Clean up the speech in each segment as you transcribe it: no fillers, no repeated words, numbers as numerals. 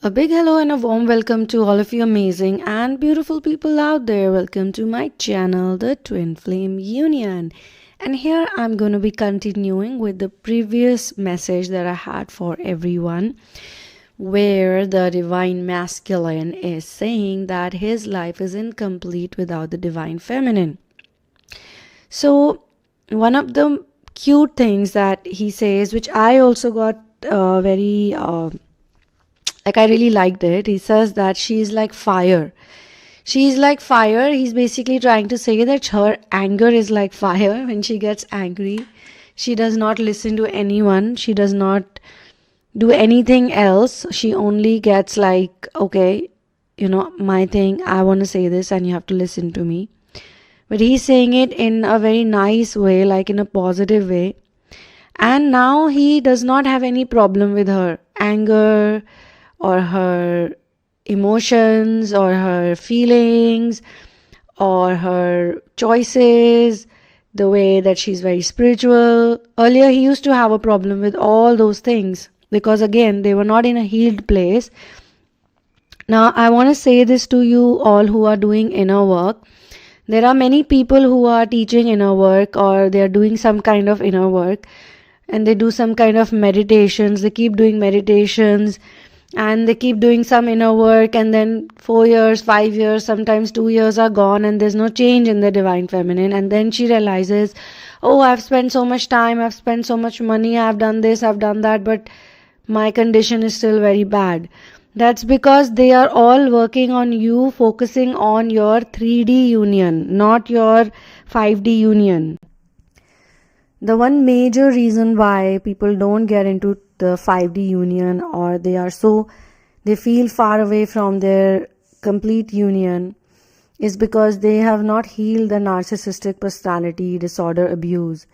A big hello and a warm welcome to all of you amazing and beautiful people out there. Welcome to my channel, the Twinflame Union. And here I'm going to be continuing with the previous message that I had for everyone, where the divine masculine is saying that his life is incomplete without the divine feminine. So one of the cute things that he says, which I also got I really liked it. He says that she's like fire. She's like fire. He's basically trying to say that her anger is like fire. When she gets angry, she does not listen to anyone. She does not do anything else. She only gets like, okay, my thing, I want to say this and you have to listen to me. But he's saying it in a very nice way, like in a positive way. And now he does not have any problem with her anger or her emotions or her feelings or her choices, the way that she's very spiritual. Earlier he used to have a problem with all those things because again they were not in a healed place. Now I want to say this to you all who are doing inner work. There are many people who are teaching inner work or they are doing some kind of inner work and they do some kind of meditations. They keep doing meditations and they keep doing some inner work, and then 4 years, 5 years, sometimes 2 years are gone and there's no change in the divine feminine. And then she realizes, oh, I've spent so much time, I've spent so much money, I've done this, I've done that, but my condition is still very bad. That's because they are all working on you, focusing on your 3D union, not your 5D union. The one major reason why people don't get into the 5D union or they feel far away from their complete union is because they have not healed the narcissistic personality disorder abuse.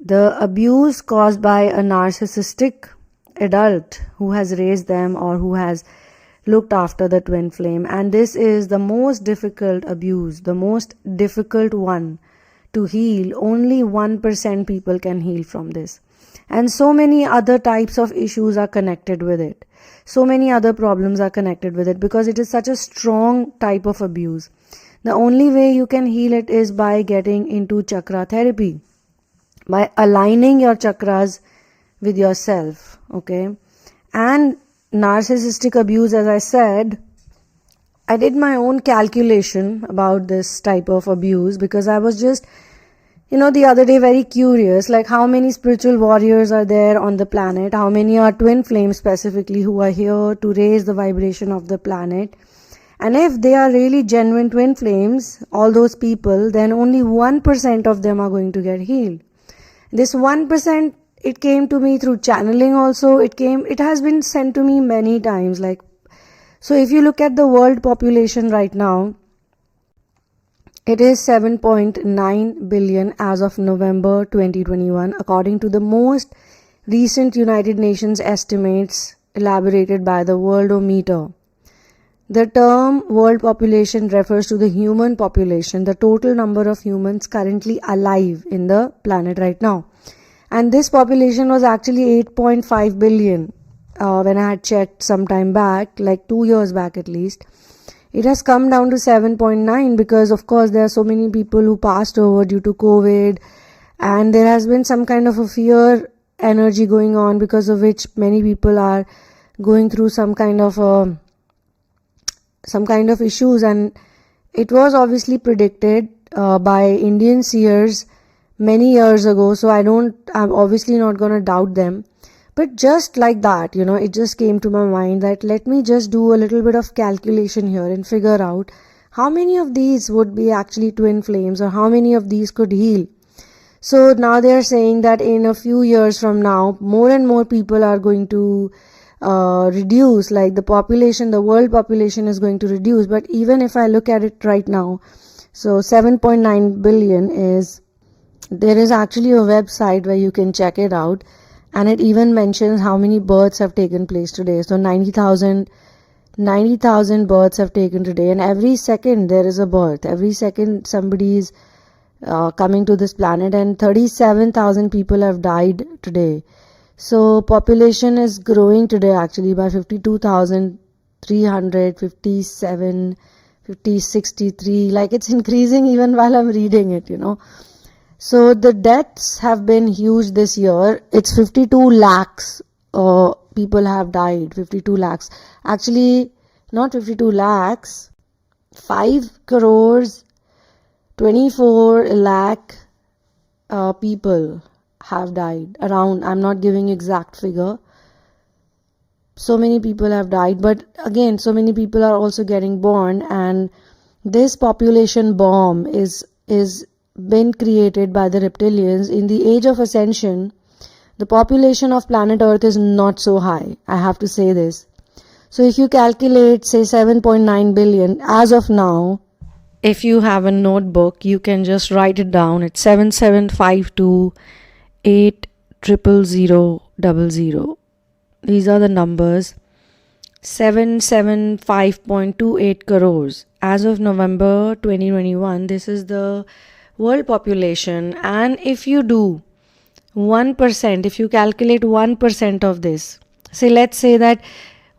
The abuse caused by a narcissistic adult who has raised them or who has looked after the twin flame, and this is the most difficult abuse, the most difficult one to heal. Only 1% people can heal from this. And so many other types of issues are connected with it. So many other problems are connected with it because it is such a strong type of abuse. The only way you can heal it is by getting into chakra therapy, by aligning your chakras with yourself, okay? And narcissistic abuse, as I said, I did my own calculation about this type of abuse because I was just, the other day very curious, like how many spiritual warriors are there on the planet, how many are twin flames specifically who are here to raise the vibration of the planet. And if they are really genuine twin flames, all those people, then only 1% of them are going to get healed. This 1%, it came to me through channeling also. It has been sent to me many times. So if you look at the world population right now, it is 7.9 billion as of November 2021, according to the most recent United Nations estimates elaborated by the Worldometer. The term world population refers to the human population, the total number of humans currently alive in the planet right now. And this population was actually 8.5 billion when I had checked some time back, like 2 years back at least. It has come down to 7.9 because of course there are so many people who passed over due to COVID, and there has been some kind of a fear energy going on because of which many people are going through some kind of issues. And it was obviously predicted by Indian seers many years ago, so I'm obviously not going to doubt them. But just like that, it just came to my mind that let me just do a little bit of calculation here and figure out how many of these would be actually twin flames or how many of these could heal. So now they are saying that in a few years from now, more and more people are going to reduce, like the world population is going to reduce. But even if I look at it right now, so 7.9 billion there is actually a website where you can check it out. And it even mentions how many births have taken place today. So 90,000 births have taken today. And every second there is a birth. Every second somebody is coming to this planet. And 37,000 people have died today. So population is growing today actually by 52,000 300, 57, 50, 63. Like it's increasing even while I'm reading it, So the deaths have been huge this year. It's 52 lakhs people have died. 52 lakhs. Actually, not 52 lakhs. 5 crores, 24 lakh people have died. Around, I'm not giving exact figure. So many people have died. But again, so many people are also getting born. And this population bomb is been created by the reptilians. In the age of ascension, the population of planet Earth is not so high. I have to say this. So if you calculate, say 7.9 billion as of now, if you have a notebook, you can just write it down. It's 7752800000. These are the numbers. 775.28 crores. As of November 2021, this is the world population. And if you do 1%, if you calculate 1% of this, let's say that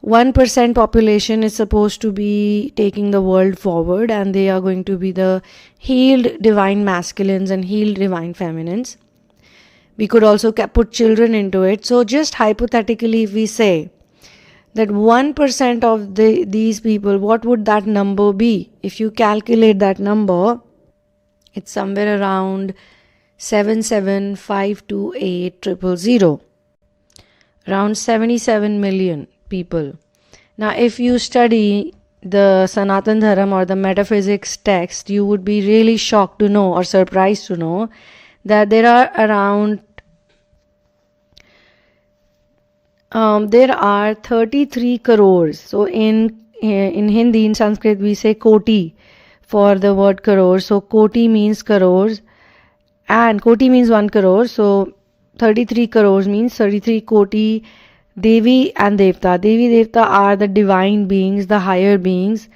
1% population is supposed to be taking the world forward, and they are going to be the healed divine masculines and healed divine feminines. We could also put children into it. So just hypothetically, if we say that 1% of these people, what would that number be? If you calculate that number, it's somewhere around 775280000. Around 77 million people. Now, if you study the Sanatan Dharam or the metaphysics text, you would be really shocked to know, or surprised to know, that there are around 33 crores. So in Hindi, in Sanskrit, we say koti for the word crore. So koti means crores, and koti means 1 crore. So 33 crores means 33 koti Devi and Devta. Devi Devta are the divine beings, the higher beings.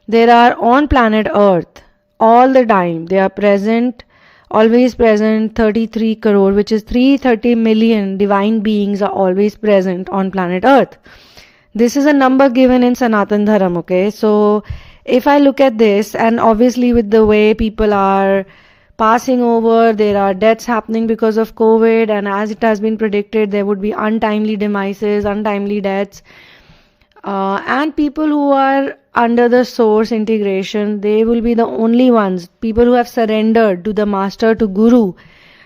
They are on planet Earth all the time. They are present, always present. 33 crore, which is 330 million divine beings are always present on planet Earth. This is a number given in Sanatan Dharam, okay? So if I look at this, and obviously with the way people are passing over, there are deaths happening because of COVID, and as it has been predicted, there would be untimely demises, untimely deaths, and people who are under the source integration, they will be the only ones, people who have surrendered to the master, to Guru.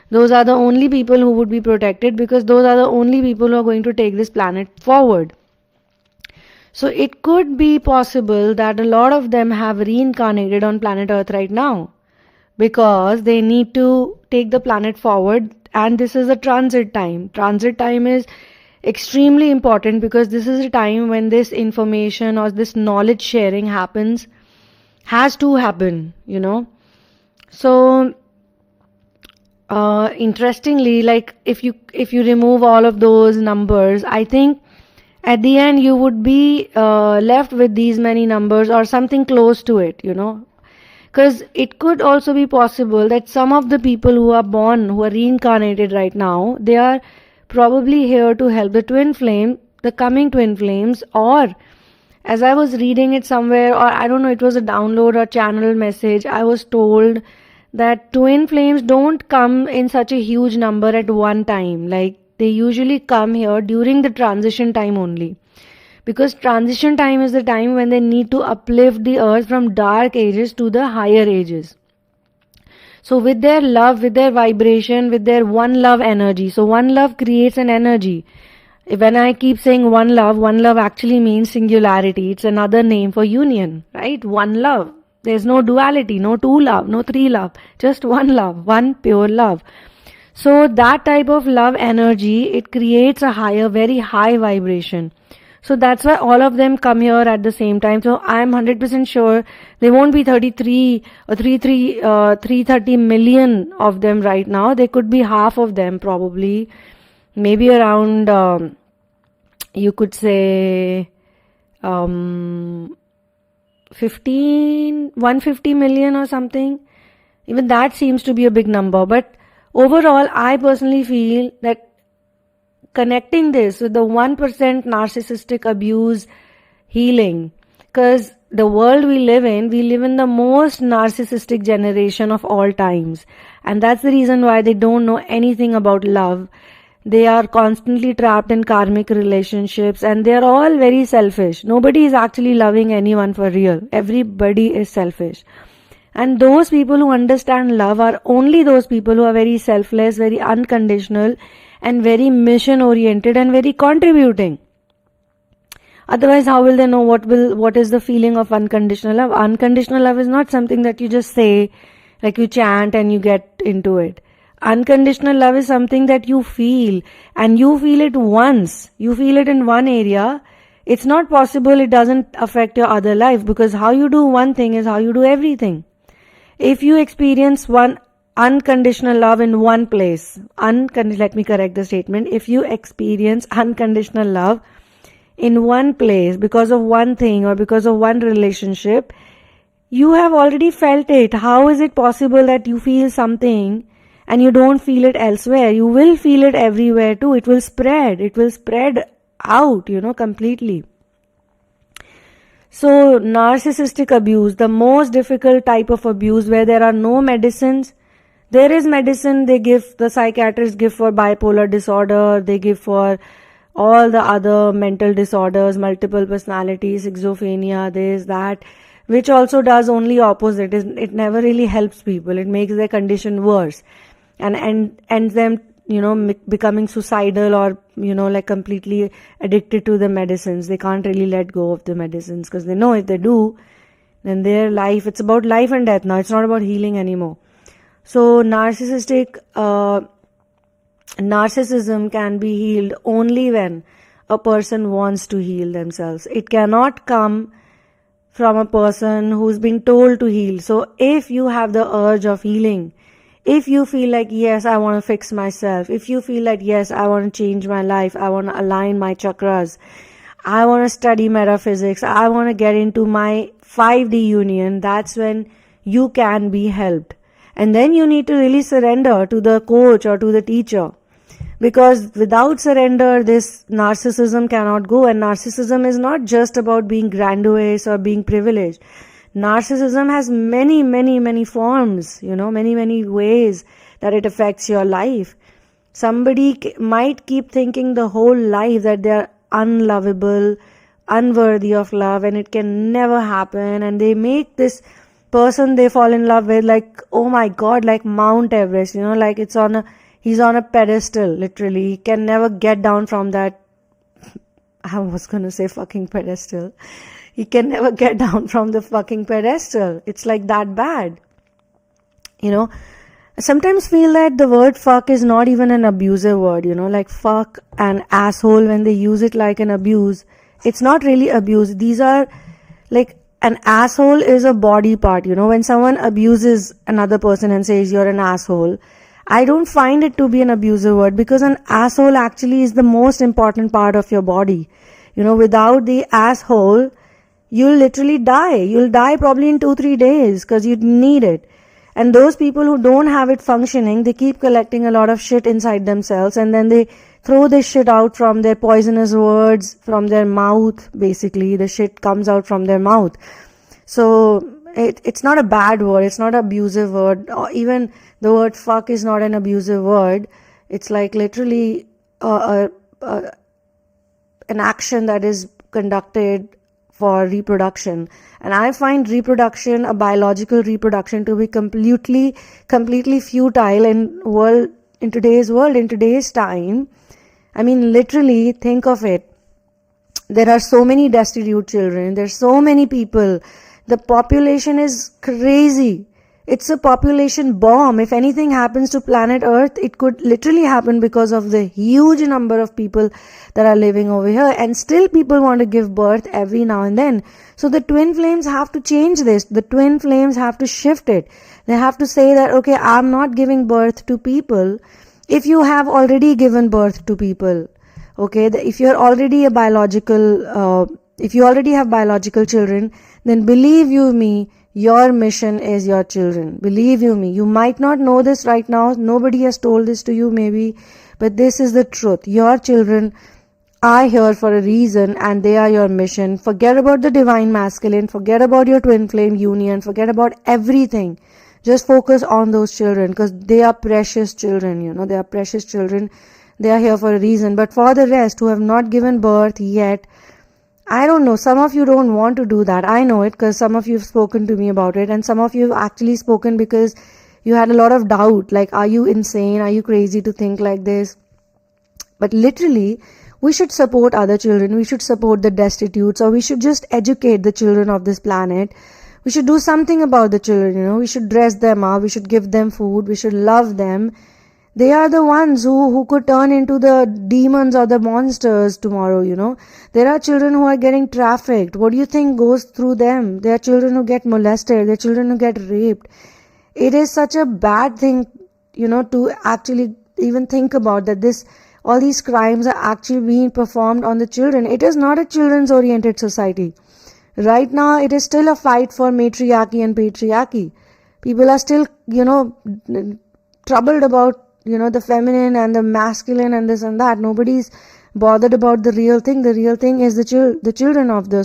Those are the only people who would be protected, because those are the only people who are going to take this planet forward. So it could be possible that a lot of them have reincarnated on planet Earth right now, because they need to take the planet forward, and this is a transit time. Transit time is extremely important, because this is a time when this information or this knowledge sharing has to happen, So interestingly, like if you remove all of those numbers, I think at the end you would be left with these many numbers or something close to it, Because it could also be possible that some of the people who are born, who are reincarnated right now, they are probably here to help the twin flame, the coming twin flames, or as I was reading it somewhere, or I don't know, it was a download or channel message, I was told that twin flames don't come in such a huge number at one time. Like they usually come here during the transition time only. Because transition time is the time when they need to uplift the earth from dark ages to the higher ages. So with their love, with their vibration, with their one love energy. So one love creates an energy. When I keep saying one love actually means singularity. It's another name for union, right? One love. There's no duality, no two love, no three love. Just one love, one pure love. So that type of love energy, it creates a higher, very high vibration. So that's why all of them come here at the same time. So I'm 100% sure there won't be 33 or 330 million of them right now. There could be half of them probably. Maybe around, you could say, 150 million or something. Even that seems to be a big number. But overall, I personally feel that connecting this with the 1% narcissistic abuse healing. Because the world we live in the most narcissistic generation of all times. And that's the reason why they don't know anything about love. They are constantly trapped in karmic relationships and they're all very selfish. Nobody is actually loving anyone for real. Everybody is selfish. And those people who understand love are only those people who are very selfless, very unconditional, and very mission oriented and very contributing. Otherwise, how will they know what is the feeling of unconditional love? Unconditional love is not something that you just say, like you chant and you get into it. Unconditional love is something that you feel, and you feel it once. You feel it in one area. It's not possible it doesn't affect your other life, because how you do one thing is how you do everything. If you experience one unconditional love in one place, let me correct the statement. If you experience unconditional love in one place because of one thing or because of one relationship, you have already felt it. How is it possible that you feel something and you don't feel it elsewhere? You will feel it everywhere too. It will spread. It will spread out, completely. So, narcissistic abuse, the most difficult type of abuse where there are no medicines. There is medicine the psychiatrists give for bipolar disorder, they give for all the other mental disorders, multiple personality, schizophrenia, this, that, which also does only opposite. It never really helps people. It makes their condition worse and ends them, becoming suicidal or, like completely addicted to the medicines. They can't really let go of the medicines because they know if they do, then their life, it's about life and death now. It's not about healing anymore. So narcissism can be healed only when a person wants to heal themselves. It cannot come from a person who's been told to heal. So if you have the urge of healing, if you feel like, yes, I want to fix myself, if you feel like, yes, I want to change my life, I want to align my chakras, I want to study metaphysics, I want to get into my 5D union, that's when you can be helped. And then you need to really surrender to the coach or to the teacher. Because without surrender, this narcissism cannot go. And narcissism is not just about being grandiose or being privileged. Narcissism has many, many, many forms, many, many ways that it affects your life. Somebody might keep thinking the whole life that they're unlovable, unworthy of love, and it can never happen. And they make this person they fall in love with like, oh my God, like Mount Everest, like he's on a pedestal, literally. He can never get down from that. I was gonna say fucking pedestal. He can never get down from the fucking pedestal. It's like that bad. I sometimes feel that the word fuck is not even an abusive word, like fuck and asshole, when they use it like an abuse. It's not really abuse. These are like, an asshole is a body part, when someone abuses another person and says you're an asshole, I don't find it to be an abusive word, because an asshole actually is the most important part of your body. Without the asshole, you'll literally die. You'll die probably in 2-3 days because you need it. And those people who don't have it functioning, they keep collecting a lot of shit inside themselves, and then they throw this shit out from their poisonous words, from their mouth. Basically, the shit comes out from their mouth. So it's not a bad word. It's not an abusive word. Or even the word fuck is not an abusive word. It's like literally an action that is conducted for reproduction. And I find reproduction, a biological reproduction, to be completely futile in today's world, in today's time. I mean, literally, think of it. There are so many destitute children. There's so many people. The population is crazy. It's a population bomb. If anything happens to planet Earth, it could literally happen because of the huge number of people that are living over here. And still people want to give birth every now and then. So the twin flames have to change this. The twin flames have to shift it. They have to say that, okay, I'm not giving birth to people. If you have already given birth to people, okay, if you're already if you already have biological children, then believe you me, your mission is your children. Believe you me. You might not know this right now. Nobody has told this to you maybe, but this is the truth. Your children are here for a reason and they are your mission. Forget about the divine masculine, forget about your twin flame union, forget about everything. Just focus on those children, because they are precious children, they are precious children. They are here for a reason. But for the rest who have not given birth yet, I don't know, some of you don't want to do that. I know it, because some of you have spoken to me about it, and some of you have actually spoken because you had a lot of doubt, like, are you insane? Are you crazy to think like this? But literally, we should support other children, we should support the destitutes, or we should just educate the children of this planet. We should do something about the children, we should dress them up, we should give them food, we should love them. They are the ones who could turn into the demons or the monsters tomorrow. There are children who are getting trafficked. What do you think goes through them? There are children who get molested, there are children who get raped. It is such a bad thing, to actually even think about that all these crimes are actually being performed on the children. It is not a children's oriented society. Right now, it is still a fight for matriarchy and patriarchy. People are still, troubled about, the feminine and the masculine and this and that. Nobody's bothered about the real thing. The real thing is the children of the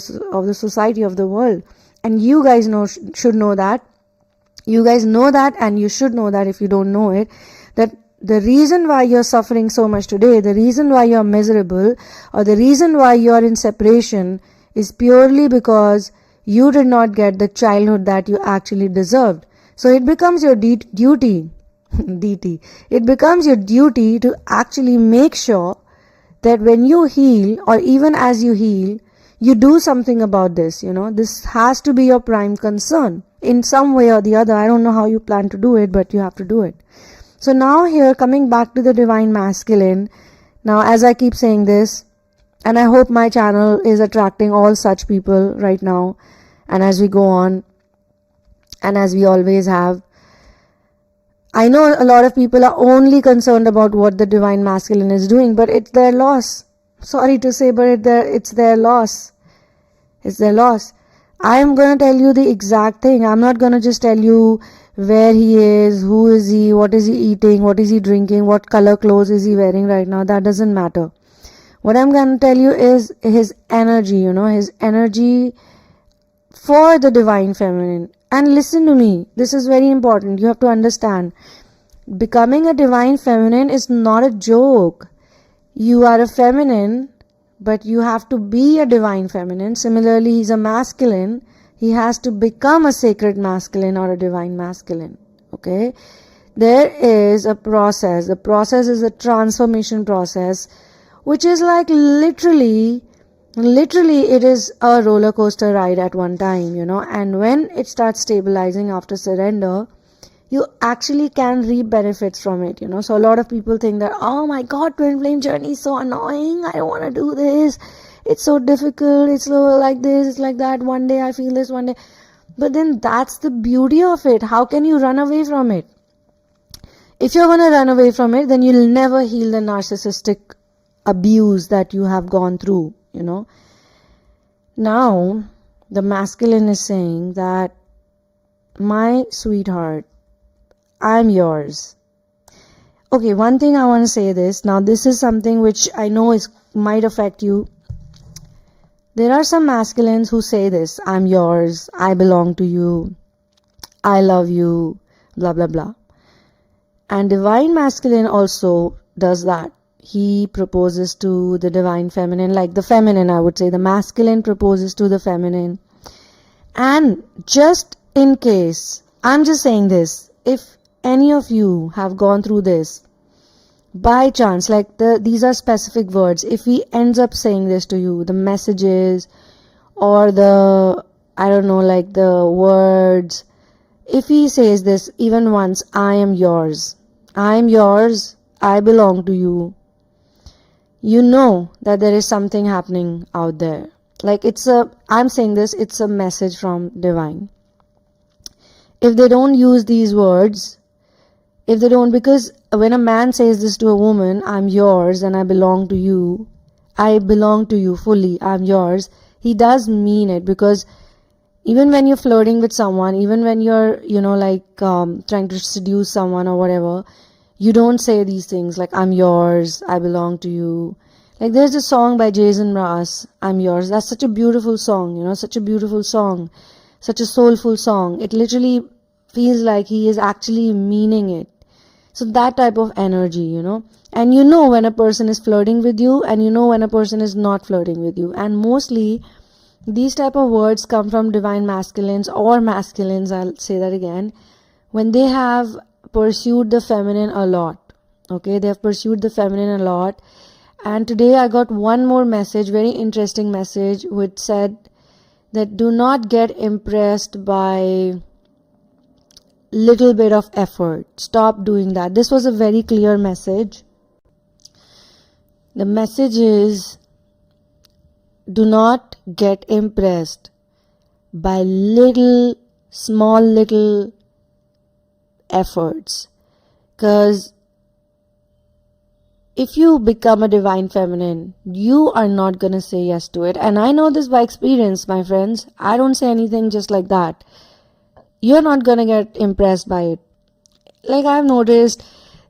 society, of the world. And you guys should know that. You guys know that, and you should know that if you don't know it, that the reason why you're suffering so much today, the reason why you're miserable, or the reason why you're in separation is purely because you did not get the childhood that you actually deserved. So it becomes your duty, it becomes your duty to actually make sure that when you heal, or even as you heal, you do something about this. This has to be your prime concern in some way or the other. I don't know how you plan to do it, but you have to do it. So now here, coming back to the divine masculine, now as I keep saying this, and I hope my channel is attracting all such people right now, and as we go on, and as we always have, I know a lot of people are only concerned about what the divine masculine is doing, but it's their loss. Sorry to say, but it's their loss. It's their loss. I am going to tell you the exact thing. I'm not going to just tell you where he is, who is he, what is he eating, what is he drinking, what color clothes is he wearing right now. That doesn't matter. What I'm going to tell you is his energy, his energy for the divine feminine. And listen to me, this is very important. You have to understand, becoming a divine feminine is not a joke. You are a feminine, but you have to be a divine feminine. Similarly, he's a masculine. He has to become a sacred masculine or a divine masculine. Okay? There is a process. The process is a transformation process, which is like literally it is a roller coaster ride at one time, and when it starts stabilizing after surrender, you actually can reap benefits from it, So a lot of people think that, oh my God, twin flame journey is so annoying. I don't want to do this. It's so difficult. It's so like this. It's like that. One day I feel this, one day. But then that's the beauty of it. How can you run away from it? If you're going to run away from it, then you'll never heal the narcissistic abuse that you have gone through, Now, the masculine is saying that, my sweetheart, I'm yours. Okay, one thing I want to say this. Now, this is something which I know might affect you. There are some masculines who say this, I'm yours, I belong to you, I love you, blah, blah, blah. And divine masculine also does that. He proposes to the divine feminine, like the feminine, I would say. The masculine proposes to the feminine. And just in case, I'm just saying this, if any of you have gone through this, by chance, like these are specific words, if he ends up saying this to you, the messages or the words, if he says this even once, I am yours, I belong to you, you know that there is something happening out there. Like I'm saying this, it's a message from divine. If they don't use these words, because when a man says this to a woman, I'm yours and I belong to you fully, I'm yours, he does mean it. Because even when you're flirting with someone, even when you're, trying to seduce someone or whatever, you don't say these things like, I'm yours, I belong to you. Like there's a song by Jason Mraz, I'm Yours. That's such a beautiful song, such a beautiful song, such a soulful song. It literally feels like he is actually meaning it. So that type of energy, and when a person is flirting with you, and when a person is not flirting with you. And mostly these type of words come from divine masculines or masculines, I'll say that again, when they have pursued the feminine a lot. Okay, they have pursued the feminine a lot. And today I got one more message, very interesting message, which said that do not get impressed by little bit of effort. Stop doing that. This was a very clear message. The message is, do not get impressed by small little efforts. Because if you become a divine feminine, you are not going to say yes to it. And I know this by experience, my friends. I don't say anything just like that. You're not going to get impressed by it. Like I've noticed,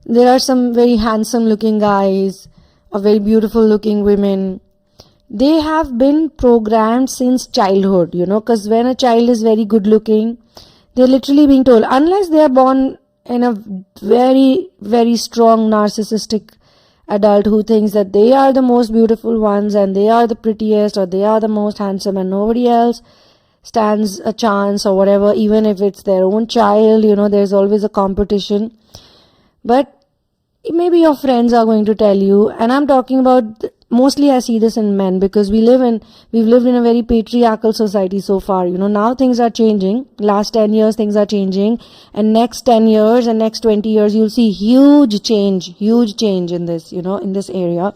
there are some very handsome looking guys or very beautiful looking women. They have been programmed since childhood, because when a child is very good looking, they're literally being told, unless they are born in a very, very strong narcissistic adult who thinks that they are the most beautiful ones and they are the prettiest or they are the most handsome and nobody else stands a chance or whatever, even if it's their own child, there's always a competition. But maybe your friends are going to tell you, and I'm talking about, mostly I see this in men, because we've lived in a very patriarchal society so far. Now things are changing. Last 10 years things are changing, and next 10 years and next 20 years you'll see huge change in this, in this area.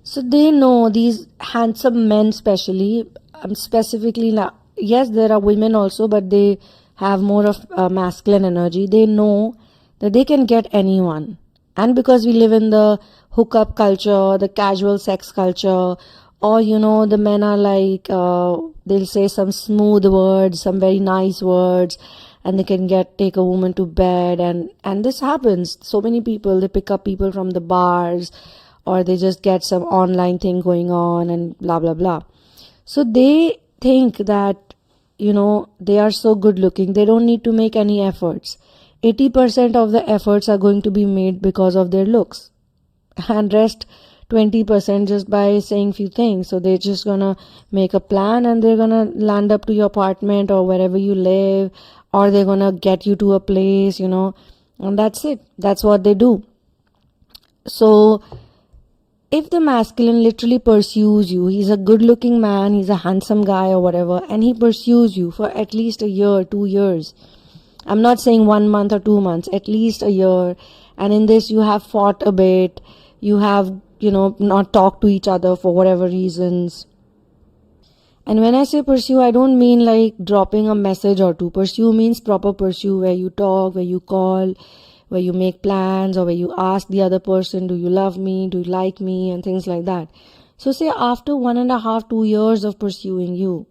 So they know, these handsome men especially, specifically, yes, there are women also, but they have more of masculine energy. They know that they can get anyone. And because we live in the hookup culture, the casual sex culture, or the men are like, they'll say some smooth words, some very nice words, and they can take a woman to bed, and this happens. So many people, they pick up people from the bars, or they just get some online thing going on, and blah blah blah. So they think that, they are so good looking, they don't need to make any efforts. 80% of the efforts are going to be made because of their looks, and rest 20% just by saying few things. So they're just gonna make a plan, and they're gonna land up to your apartment or wherever you live, or they're gonna get you to a place, and that's it. That's what they do. So if the masculine literally pursues you, he's a good looking man, he's a handsome guy or whatever, and he pursues you for at least a year, 2 years. I'm not saying 1 month or 2 months, at least a year. And in this you have fought a bit, you have, not talked to each other for whatever reasons. And when I say pursue, I don't mean like dropping a message or two. Pursue means proper pursue, where you talk, where you call, where you make plans, or where you ask the other person, do you love me, do you like me, and things like that. So say after 1.5, 2 years of pursuing you,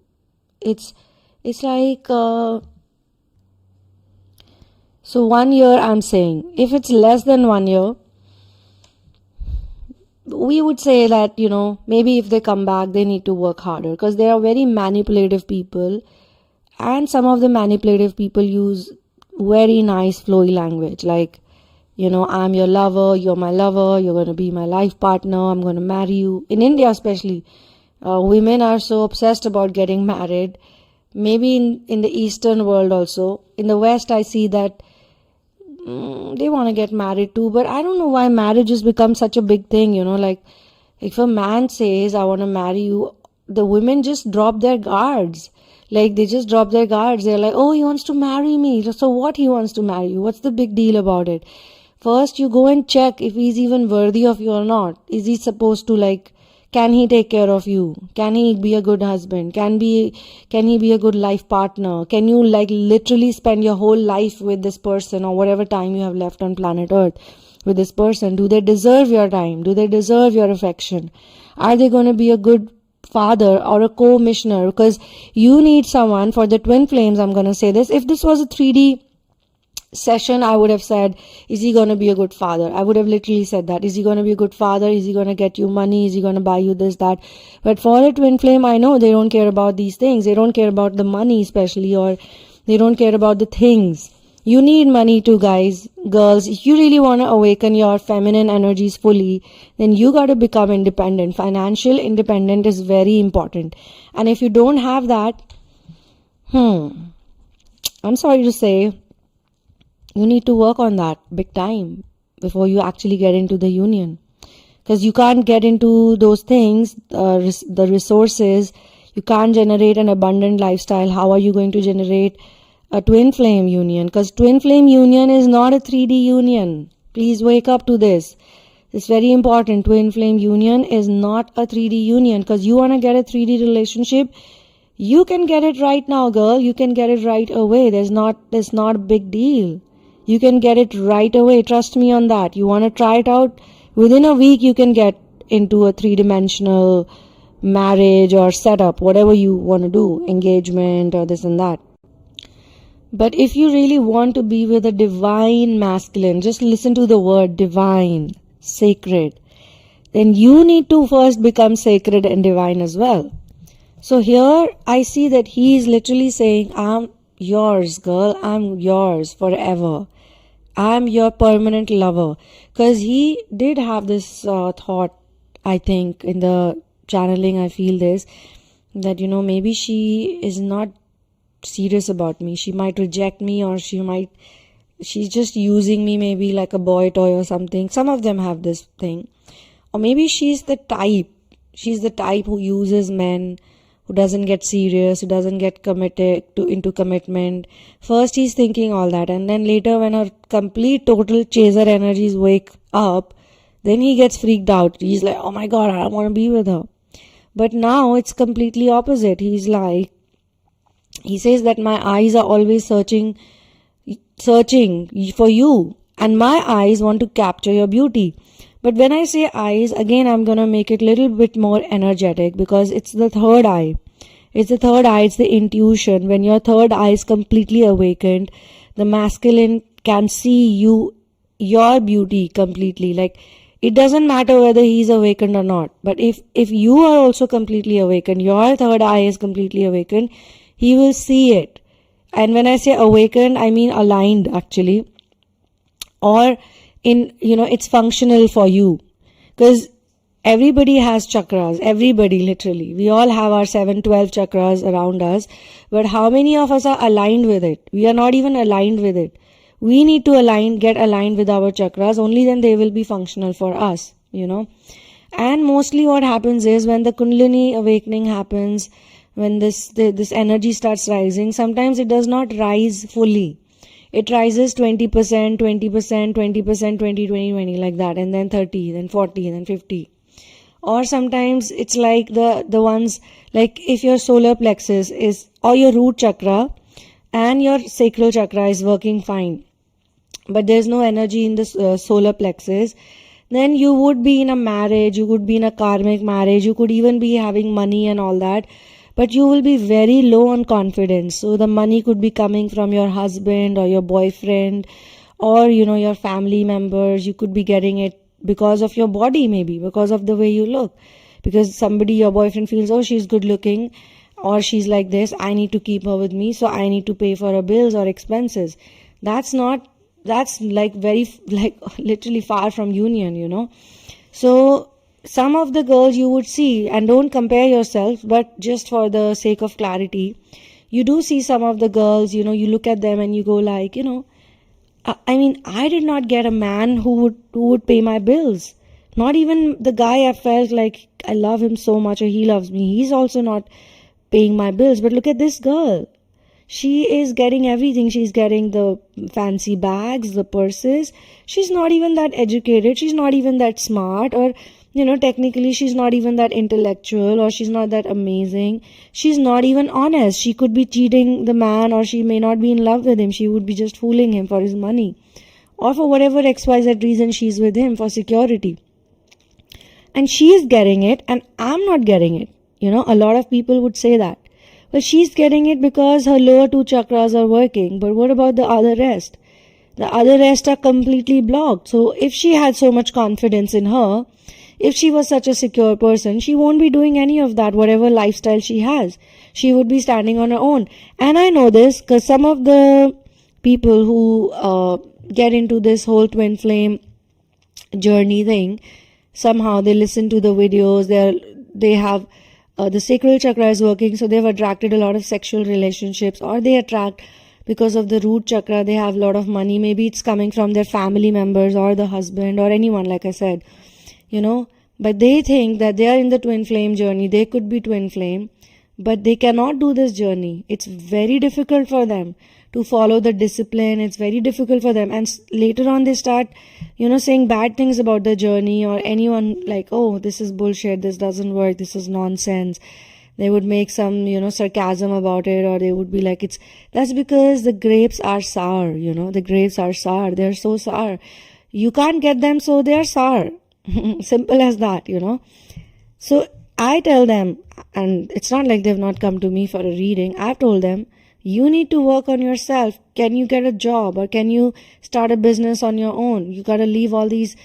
it's like, so 1 year, I'm saying, if it's less than 1 year, we would say that, maybe if they come back, they need to work harder, because they are very manipulative people, and some of the manipulative people use very nice flowy language, like, I'm your lover, you're my lover, you're going to be my life partner, I'm going to marry you. In India especially, women are so obsessed about getting married. Maybe in the Eastern world also. In the West, I see that they want to get married too, but I don't know why marriage has become such a big thing, like if a man says, I want to marry you, the women just drop their guards. Like they just drop their guards. They're like, oh, he wants to marry me. So what, he wants to marry you? What's the big deal about it? First, you go and check if he's even worthy of you or not. Is he supposed to can he take care of you? Can he be a good husband? Can he be a good life partner? Can you literally spend your whole life with this person, or whatever time you have left on planet Earth with this person? Do they deserve your time? Do they deserve your affection? Are they going to be a good father or a co-missioner? Because you need someone for the twin flames. I'm going to say this. If this was a 3D session, I would have said, is he going to be a good father? I would have literally said that. Is he going to be a good father? Is he going to get you money? Is he going to buy you this, that? But for a twin flame, I know they don't care about these things. They don't care about the money especially, or they don't care about the things. You need money too, guys, girls. If you really want to awaken your feminine energies fully, then you got to become independent. Financial independence is very important. And if you don't have that, I'm sorry to say, you need to work on that big time before you actually get into the union. Because you can't get into those things, the resources. You can't generate an abundant lifestyle. How are you going to generate a twin flame union? Because twin flame union is not a 3D union. Please wake up to this. It's very important. Twin flame union is not a 3D union. Because you want to get a 3D relationship, you can get it right now, girl. You can get it right away. There's not a big deal. You can get it right away. Trust me on that. You want to try it out? Within a week, you can get into a 3-dimensional marriage or setup, whatever you want to do, engagement or this and that. But if you really want to be with a divine masculine, just listen to the word divine, sacred, then you need to first become sacred and divine as well. So here I see that he is literally saying, I'm yours, girl. I'm yours forever. I'm your permanent lover. Because he did have this thought, I think, in the channeling, I feel this, that, maybe she is not serious about me. She might reject me, or she's just using me maybe like a boy toy or something. Some of them have this thing. Or maybe she's the type who uses men, who doesn't get serious, who doesn't get committed into commitment. First he's thinking all that, and then later when her complete total chaser energies wake up, then he gets freaked out. He's like, oh my god, I don't want to be with her. But now it's completely opposite. He says that my eyes are always searching for you, and my eyes want to capture your beauty. But when I say eyes, again, I'm going to make it a little bit more energetic, because it's the third eye. It's the third eye, it's the intuition. When your third eye is completely awakened, the masculine can see your beauty completely. Like, it doesn't matter whether he's awakened or not. But if you are also completely awakened, your third eye is completely awakened, he will see it. And when I say awakened, I mean aligned, actually. Or it's functional for you. Because everybody has chakras. Everybody, literally. We all have our 7-12 chakras around us. But how many of us are aligned with it? We are not even aligned with it. We need to get aligned with our chakras. Only then they will be functional for us, And mostly what happens is, when the Kundalini awakening happens, when this energy starts rising, sometimes it does not rise fully. It rises 20%, 20%, 20%, 20, 20, like that, and then 30, then 40, then 50. Or sometimes it's like the ones, like if your solar plexus is, or your root chakra and your sacral chakra is working fine, but there's no energy in the solar plexus, then you would be in a marriage, you could be in a karmic marriage, you could even be having money and all that, but you will be very low on confidence. So the money could be coming from your husband or your boyfriend, or your family members. You could be getting it because of your body, maybe because of the way you look, because your boyfriend feels, oh, she's good looking, or she's like this, I need to keep her with me, so I need to pay for her bills or expenses. That's like very, like literally far from union, So some of the girls you would see, and don't compare yourself, but just for the sake of clarity, you do see some of the girls, you look at them and you go like, I did not get a man who would pay my bills. Not even the guy I felt like I love him so much, or he loves me. He's also not paying my bills. But look at this girl. She is getting everything. She's getting the fancy bags, the purses. She's not even that educated. She's not even that smart, or technically she's not even that intellectual, or she's not that amazing. She's not even honest. She could be cheating the man, or she may not be in love with him. She would be just fooling him for his money, or for whatever XYZ reason she's with him, for security. And she's getting it, and I'm not getting it. A lot of people would say that. But she's getting it because her lower 2 chakras are working. But what about the other rest? The other rest are completely blocked. So if she had so much confidence in her, if she was such a secure person, she won't be doing any of that, whatever lifestyle she has. She would be standing on her own. And I know this because some of the people who get into this whole twin flame journey thing, somehow they listen to the videos, they have the sacral chakra is working, so they've attracted a lot of sexual relationships, or they attract because of the root chakra, they have a lot of money. Maybe it's coming from their family members or the husband or anyone, like I said, but they think that they are in the twin flame journey. They could be twin flame, but they cannot do this journey. It's very difficult for them to follow the discipline. It's very difficult for them. And later on they start, saying bad things about the journey, or anyone like, oh, this is bullshit, this doesn't work, this is nonsense. They would make some, sarcasm about it, or they would be like, that's because the grapes are sour, the grapes are sour. They're so sour. You can't get them, so they're sour. Simple as that, So I tell them, and it's not like they've not come to me for a reading. I've told them, you need to work on yourself. Can you get a job, or can you start a business on your own? You gotta leave all these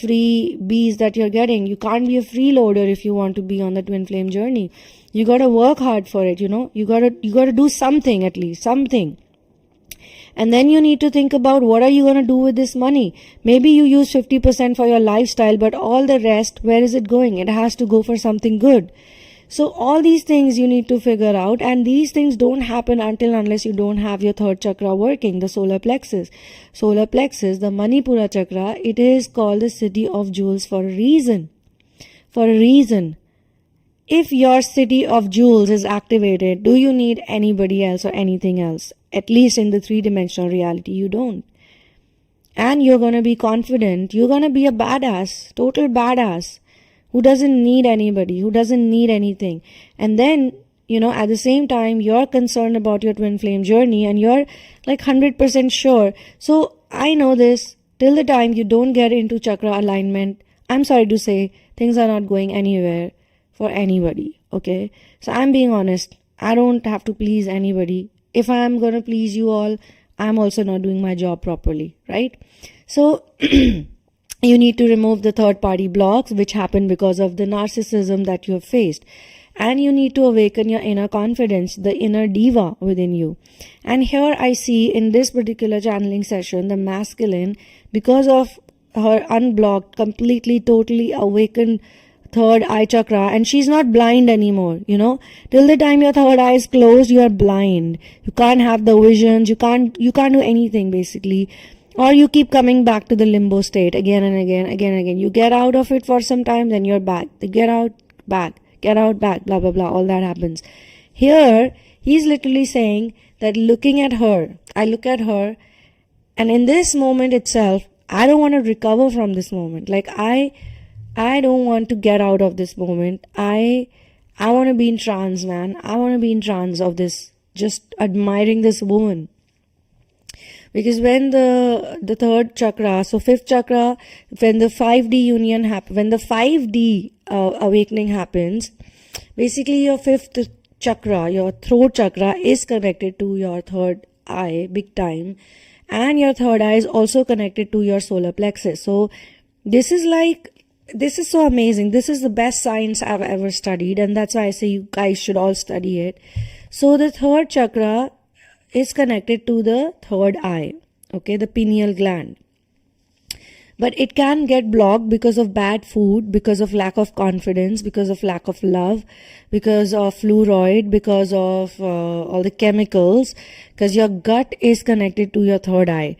free bees that you're getting. You can't be a freeloader if you want to be on the twin flame journey. You gotta work hard for it, You gotta do something, at least something. And then you need to think about, what are you going to do with this money? Maybe you use 50% for your lifestyle, but all the rest, where is it going? It has to go for something good. So all these things you need to figure out, and these things don't happen unless you don't have your third chakra working, the solar plexus. Solar plexus, the Manipura chakra, it is called the city of jewels for a reason. For a reason. If your city of jewels is activated, do you need anybody else or anything else? At least in the three-dimensional reality, you don't. And you're going to be confident. You're going to be a badass, total badass, who doesn't need anybody, who doesn't need anything. And then, at the same time, you're concerned about your twin flame journey, and you're like 100% sure. So I know this, till the time you don't get into chakra alignment, I'm sorry to say, things are not going anywhere for anybody, okay? So I'm being honest. I don't have to please anybody. If I'm going to please you all, I'm also not doing my job properly, right? So you need to remove the third party blocks which happen because of the narcissism that you have faced. And you need to awaken your inner confidence, the inner diva within you. And here I see in this particular channeling session, the masculine, because of her unblocked, completely, totally awakened third eye chakra, and she's not blind anymore, till the time your third eye is closed, you are blind. You can't have the visions, you can't do anything basically, or you keep coming back to the limbo state again and again. You get out of it for some time, then you're back. Get out, back, blah blah blah, all that happens. Here he's literally saying that I look at her, and in this moment itself, I don't want to recover from this moment. Like I don't want to get out of this moment. I want to be in trance, man. I want to be in trance of this, just admiring this woman. Because when the third chakra, so fifth chakra, when the 5D union happens, when the 5D awakening happens, basically your fifth chakra, your throat chakra is connected to your third eye, big time. And your third eye is also connected to your solar plexus. So this is so amazing. This is the best science I've ever studied, and that's why I say you guys should all study it. So the third chakra is connected to the third eye, okay, the pineal gland. But it can get blocked because of bad food, because of lack of confidence, because of lack of love, because of fluoride, because of all the chemicals, because your gut is connected to your third eye.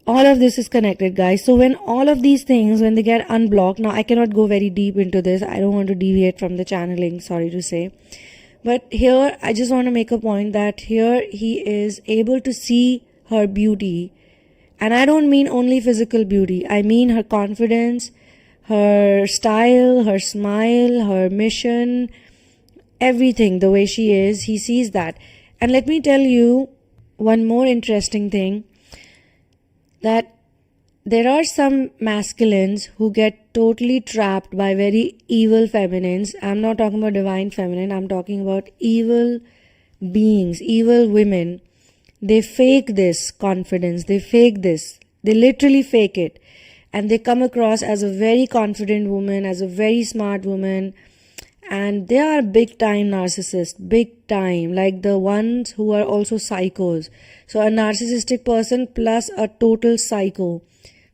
All of this is connected, guys. So when all of these things, when they get unblocked, now I cannot go very deep into this. I don't want to deviate from the channeling, sorry to say. But here, I just want to make a point that here he is able to see her beauty. And I don't mean only physical beauty. I mean her confidence, her style, her smile, her mission, everything, the way she is. He sees that. And let me tell you one more interesting thing. That there are some masculines who get totally trapped by very evil feminines. I'm not talking about divine feminine. I'm talking about evil beings, evil women. They fake this confidence, they fake this, they literally fake it, and they come across as a very confident woman, as a very smart woman, and they are big time narcissists, big time, like the ones who are also psychos. So a narcissistic person plus a total psycho,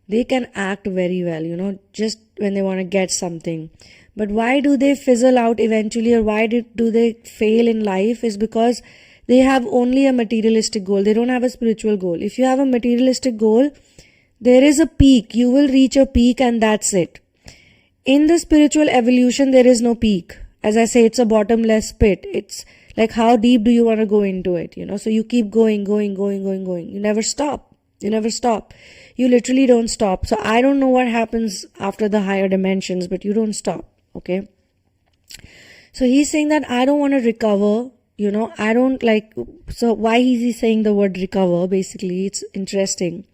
they can act very well, just when they want to get something. But why do they fizzle out eventually, or why do they fail in life, is because they have only a materialistic goal. They don't have a spiritual goal. If you have a materialistic goal, there is a peak. You will reach a peak and that's it. In the spiritual evolution, there is no peak. As I say, it's a bottomless pit. It's like, how deep do you want to go into it? So you keep going. You never stop. You literally don't stop. So I don't know what happens after the higher dimensions, but you don't stop. Okay. So he's saying that I don't want to recover. I don't like, so why is he saying the word recover? Basically, it's interesting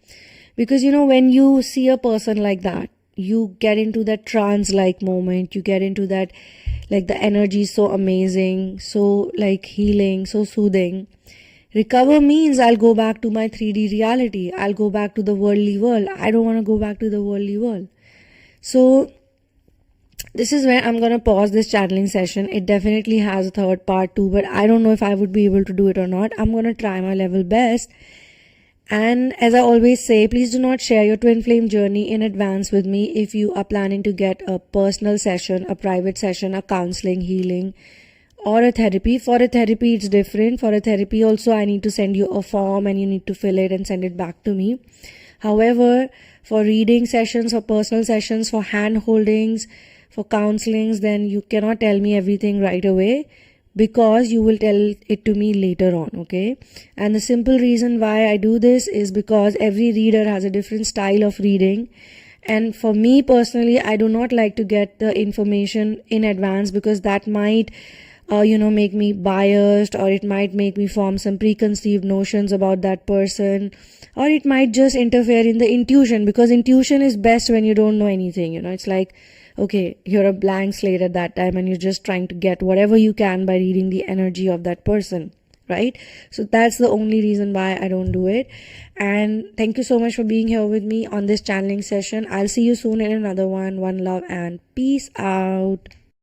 because, when you see a person like that, you get into that trance-like moment, you get into that, like the energy is so amazing, so like healing, so soothing. Recover means I'll go back to my 3D reality. I'll go back to the worldly world. I don't want to go back to the worldly world. So this is where I'm going to pause this channeling session. It definitely has a third part too, but I don't know if I would be able to do it or not. I'm going to try my level best. And as I always say, please do not share your twin flame journey in advance with me if you are planning to get a personal session, a private session, a counseling, healing, or a therapy. For a therapy, it's different. For a therapy also, I need to send you a form and you need to fill it and send it back to me. However, for reading sessions or personal sessions, for hand holdings, for counselings, then you cannot tell me everything right away, because you will tell it to me later on, okay? And the simple reason why I do this is because every reader has a different style of reading. And for me personally, I do not like to get the information in advance, because that might, make me biased, or it might make me form some preconceived notions about that person, or it might just interfere in the intuition, because intuition is best when you don't know anything, it's like, okay, you're a blank slate at that time and you're just trying to get whatever you can by reading the energy of that person, right? So that's the only reason why I don't do it. And thank you so much for being here with me on this channeling session. I'll see you soon in another one. One love and peace out.